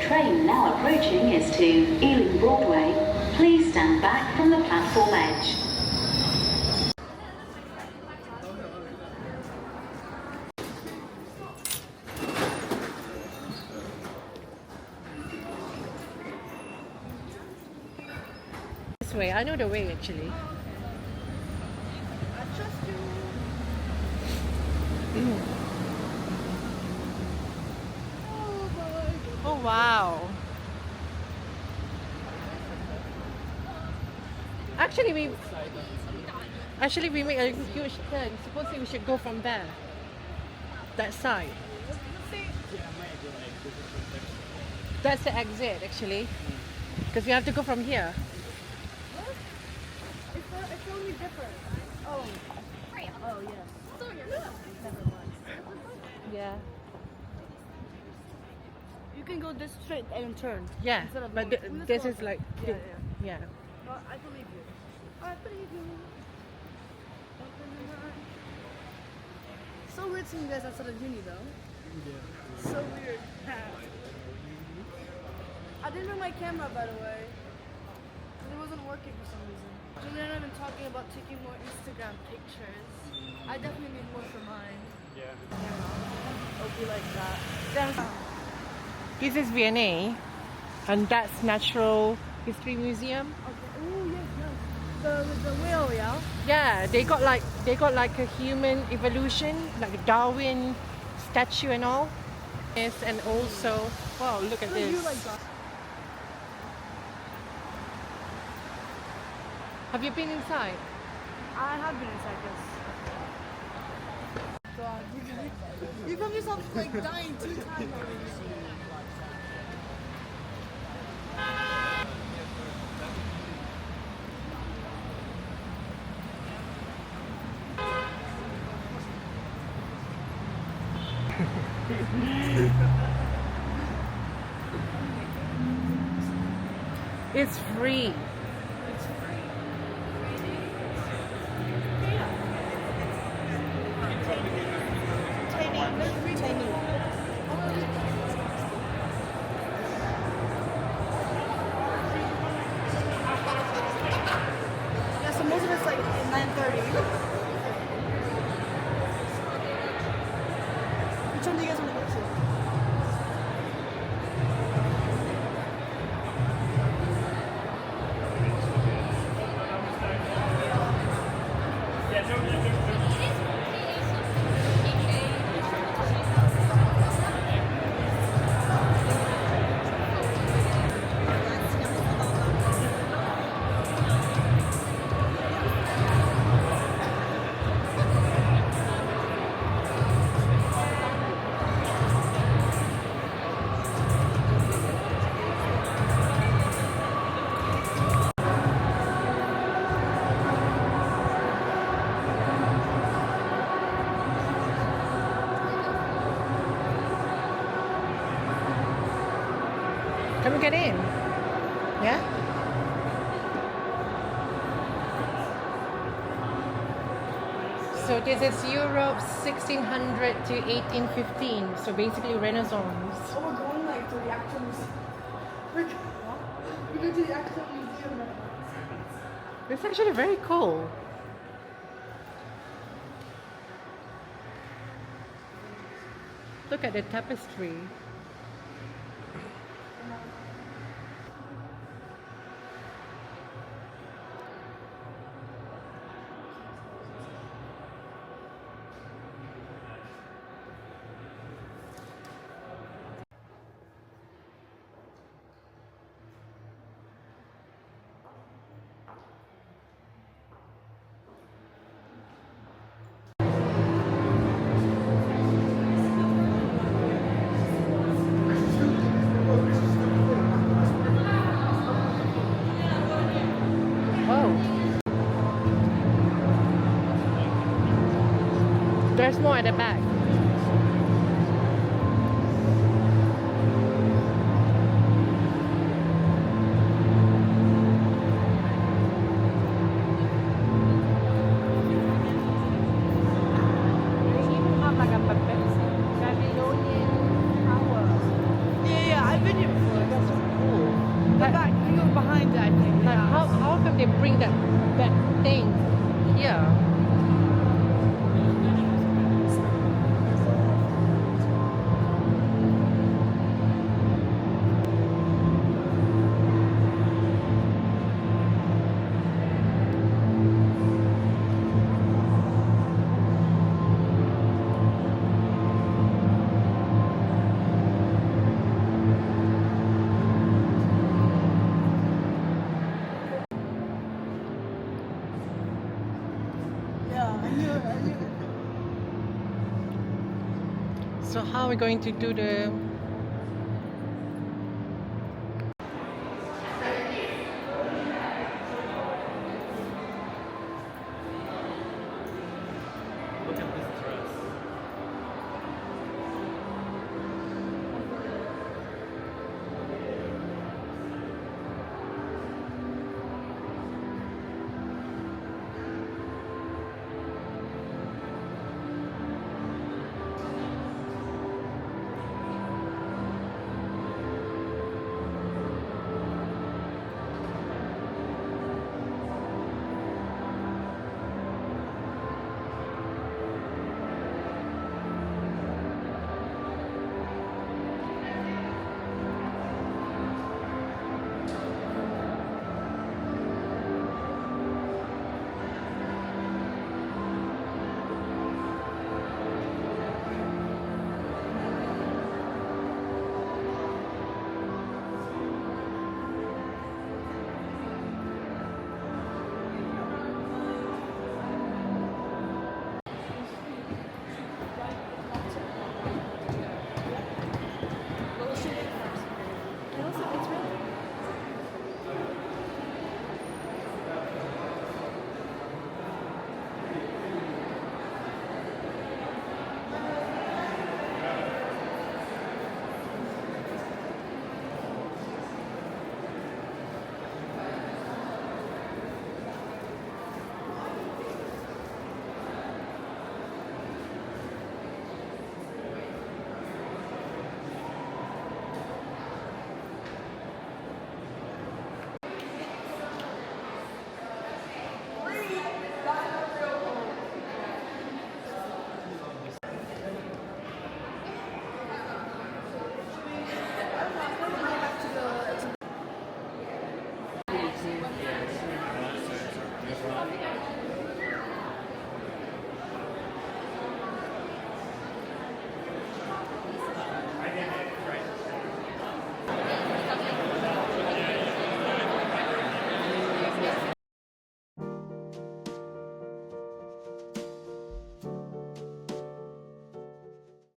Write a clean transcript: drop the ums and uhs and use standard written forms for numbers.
train now approaching is to Ealing Broadway. Please stand back from the platform edge. This way, I know the way actually. I trust you. Oh wow. Actually we made a huge turn. Supposedly we should go from there. That side. That's the exit actually. Because we have to go from here. It's only different. Oh. Oh, yes. Never mind. Yeah. You can go this straight and turn. Yeah. Instead of But going- this is like Yeah. yeah. Well, I believe you. I believe you. So weird seeing you guys outside of uni though. Yeah. So weird. I didn't bring my camera, by the way. It wasn't working for some reason. Julie and I have been talking about taking more Instagram pictures. I definitely need more for mine. Yeah. It'll be like that. This is V&A and that's Natural History Museum. Okay. Oh yes, yes. The whale, yeah. Yeah, they got like a human evolution, like a Darwin statue and all. Yes, and also wow, look at So this. you like that? Have you been inside? I have been inside this. God, you found yourself like dying 2 times already. It's free. Yeah, so most of it's like 9:30. Which one do you guys want to go to? Can we get in? Yeah? So this is Europe 1600 to 1815. So basically Renaissance. Oh, we're going like to the actual museum. We're going to the actual museum now. It's actually very cool. Look at the tapestry. There's more at the back. They even have like a Babylonian tower. Yeah, I've been here before. they bring that thing here. So how are we going to do the